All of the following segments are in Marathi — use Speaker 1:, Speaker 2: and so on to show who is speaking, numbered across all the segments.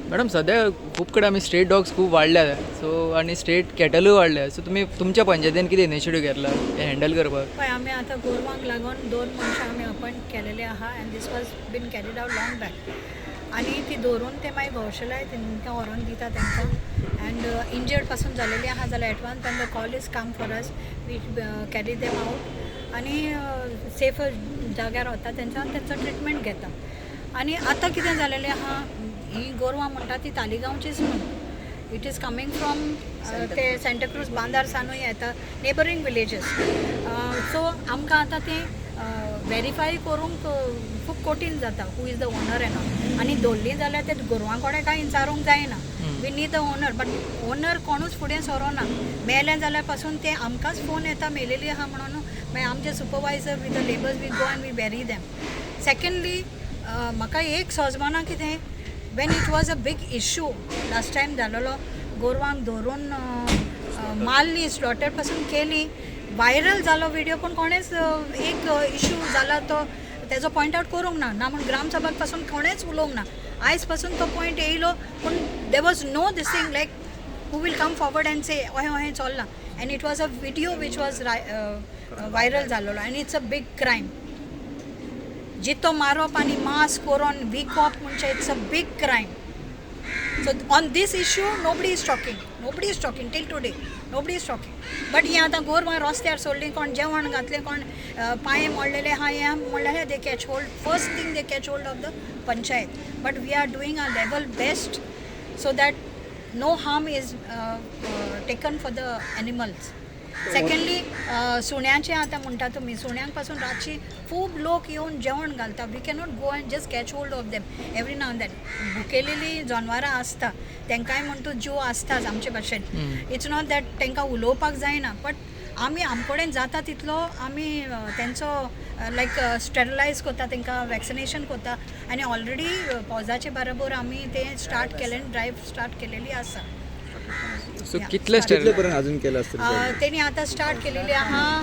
Speaker 1: मॅडम सध्या खूप कडे आमी स्ट्रेट डॉग्स खूप वाडल्या सो आनी स्ट्रेट कॅटलूय वाडल्या सो तुमी तुमच्या पंचायतीन कितें इनिशिएटीव घेतला हे हँडल करपाक?
Speaker 2: पळय आमी आतां गोरवांक लागून 2 मनशां आमी अपॉयंट केलेले आहा and this was been carried out long back आनी ती दवरून ते मागीर भोंवशेलाय तांकां व्हरोन दिता तांकां अँड इंजर्ड पासून जालेली आहा जाल्यार एडवान्स तेंका call is come for us we carry them out आनी सेफ जाग्यार वता तेंचो ट्रिटमेंट घेता आनी आतां कितें जालेलें आहा ही गोरवां म्हणटा ती तालिगांवचीच न्हू इट इज कमींग फ्रॉम ते सेंटाक्रूज बांदार सानूय येता नेबरींग विलेजीस सो आमकां आतां तें वेरीफाय करूंक खूब कठीण जाता who is the owner and all आनी दवरली जाल्यार ते गोरवां कोणें कांय विचारूंक जायना we need the owner but owner कोणूच फुडें सरोना मेलें जाल्यार पासून ते आमकांच फोन येता मेलेली आहा म्हणून मागीर आमचे supervisor with the labours we go and we bury them secondly म्हाका एक सोजमाना कितें when it was a big issue last time जालोलो गोरवांक धरून मारली स्लॉटर पासून केली व्हायरल जालो व्हिडिओ पण कोणेच एक इश्यू जाला तो तेजो पॉयंट आउट करूंक ना म्हण ग्रामसभाक पासून कोणेच उलोवंक ना आयज पासून तो पॉयंट येयलो पूण there was no this thing like who will come forward and say अहें चल्ला and it was a video which was viral जालोलो and it's a big crime जितो मारप आनी मास करून विकप म्हणजे it's a big crime so on this issue nobody is talking till today nobody is talking but हें आतां गोरवां रस्त्यार सोडलीं कोण जेवण घातलें कोण पांय मोडलेले आहा हें म्हणलेलें they catch hold first thing they catch hold of the panchayat but we are doing our level best so that no harm is taken for the animals secondly सुण्याचे आतां म्हणटा तुमी सुण्यांक पासून रातची खूब लोक येवन जेवण घालता we cannot go and just catch hold of them every now and then भुकेलेली जनावरां आसता तेंकांय म्हणटा जीव आसताच आमचे भाशेन इट्स नॉट दॅट तेंकां उलोवपाक जायना बट आमी आमकोडेन जाता तितलो आमी तेंचो लायक स्टेरिलायज करता तेंकां वॅक्सिनेशन करता आनी ऑलरेडी पॉजाचे बरोबर आमी तें स्टार्ट केलें ड्रायव्ह स्टार्ट केलेली आसा
Speaker 1: सो कितले
Speaker 3: पर्यंत अजून केलं असतं
Speaker 2: त्यांनी आता स्टार्ट केलेली आहा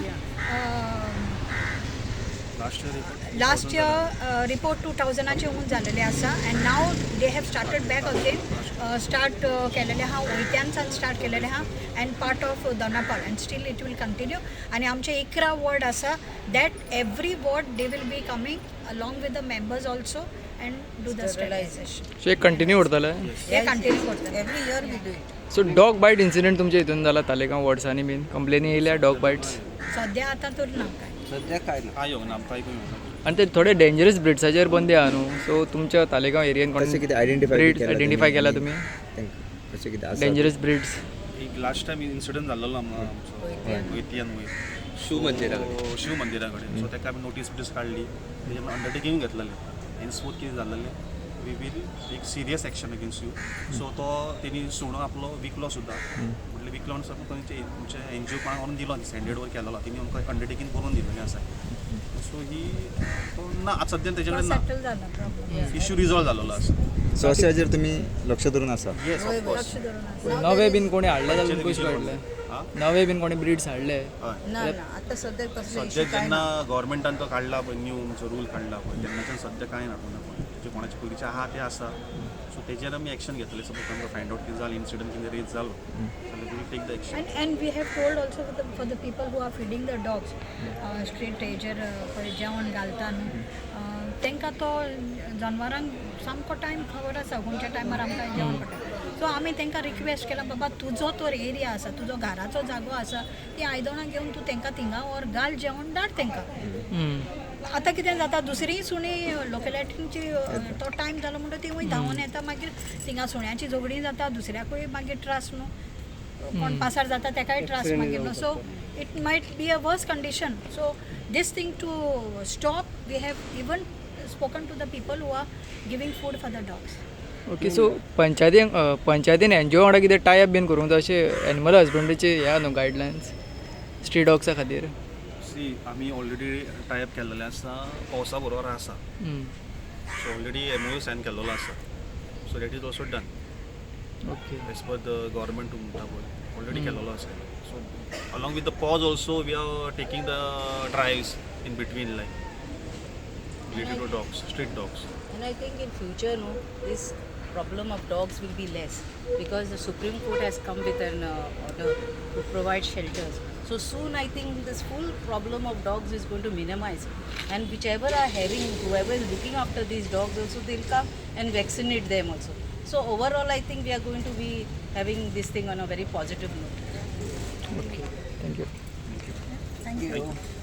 Speaker 2: लास्ट इयर रिपोर्ट 2000चे होऊन झालेले आसा and now they have started back again start केलेले आहा वयत्यांच्यान स्टार्ट केलेले आहा and part of Dona Paula and still it will continue आणि आमचे 11 वॉर्ड आसा that every ward they will be coming along with the members also and do the sterilisation
Speaker 1: so एक कंटिन्यू उरतलें
Speaker 2: हे कंटिन्यू करता every year we do it
Speaker 1: so dog बायट incident तुमच्या हितून जाला तालेगांव वॉर्ड्सांनी बीन कंप्लेनी येयल्या डॉग बायट्स
Speaker 2: सध्या आता तर ना काय
Speaker 3: सध्या काय ना
Speaker 1: आणि ते थोडे डेंजरस ब्रिड्साचेर बंदी आहा न्हू सो तुमच्या तालेगांव एरियेन
Speaker 3: कशें कितें
Speaker 1: आयडेंटिफाय केला तुमी
Speaker 3: कशें कितें आसा
Speaker 1: डेंजरस ब्रिड्स
Speaker 4: एक लास्ट टायम इन्सिडंट जाल्लो गोंयतल्यान वयर
Speaker 3: शिव मंदिरा
Speaker 4: शिव मंदिरा कडेन सो ताका आमी नोटीस काडली तेजे अंडरटेकींग घेतलेलें हेन्सफोर्थ कितें जाल्लें वी वील एक serious action against you so तो तेणी सुणो आपलो विकलो सुद्दां म्हटल्यार विकलो आनी तुमचे एनजीओ व्हरून दिलो सेंडेड वर केलो तेणी आमकां अंडरटेकींग करून दिलेलें आसा सो ही ना आतां सद्यान तेजे कडेन
Speaker 2: सेटल जाला प्रॉब्लेम
Speaker 4: इश्यू रिजॉल्व जाल्लो आसा
Speaker 3: सो अशें हाजेर तुमी लक्ष धरून आसा
Speaker 4: येस
Speaker 2: लक्ष धरून आसा
Speaker 1: नवे बीन कोणी हाडले जाल्यार तुमकां कशें कळटलें नवे बीन कोणी ब्रिड्स हाडले
Speaker 2: ना आता सध्या कसले
Speaker 4: सद्या जेन्ना गव्हर्मेंटान तो काडला पळय न्यू रूल काडला पळय तेन्नाच्यान सद्या कांय ना जे कोणाचे पयलींचे आहा ते आसा सो तेजेर आमी एक्शन घेतले सपोज तांकां फायंड आउट कितें जालें इन्सिडंट कितें रेज जालो जाल्यार we take the action
Speaker 2: and we have told also for the people who are feeding the dogs street हेजेर जेवण घालता न्हू तांकां तो जनावरांक सामको टायम खबर आसा खंयच्या टायमार आमकां जेवण पडटा सो आमी तांकां रिक्वेस्ट केला बाबा तुजो तो एरिया आसा तुजो घराचो जागो आसा ती आयदनां घेवन तूं तांकां थिंगा व्हर घाल जेवण धाड तांकां आतां कितें जाता दुसरीय सुणी लोकेलिटीची तो टायम जालो म्हणटा ती वय धांवून येता मागीर थिंगा सुण्याची झगडी जाता दुसऱ्याकूय मागीर त्रास न्हू कोण पासार जाता ताकाय त्रास मागीर न्हू so it might be a worse condition so this thing to stop we have even spoken to the people who are giving food for the dogs
Speaker 1: okay so पंचायतीन एनजीओ वांगडा कितें टायअप बीन करूंक जाय अशें एनिमल हजबंड्रीचे हे न्हू गायडलायन्स स्ट्रीट डॉग्सा खातीर
Speaker 4: सी आमी ऑलरेडी टायअप केल्लेलें आसा पावसा बरोबर आसा सो ऑलरेडी MOU सायन केल्लो आसा so that is also done
Speaker 1: okay
Speaker 4: as per the government म्हणटा पळय ऑलरेडी केल्लो आसा so along with the pause also we are taking the drives in between like related to dogs, street dogs.
Speaker 5: And I think in future, no, this problem of dogs will be less because the Supreme Court has come with an order to provide shelters. So soon I think this full problem of dogs is going to minimize. And whichever are having, whoever is looking after these dogs also, they'll come and vaccinate them also. So overall I think we are going to be having this thing on a very positive note.
Speaker 1: Thank you.
Speaker 2: Thank you.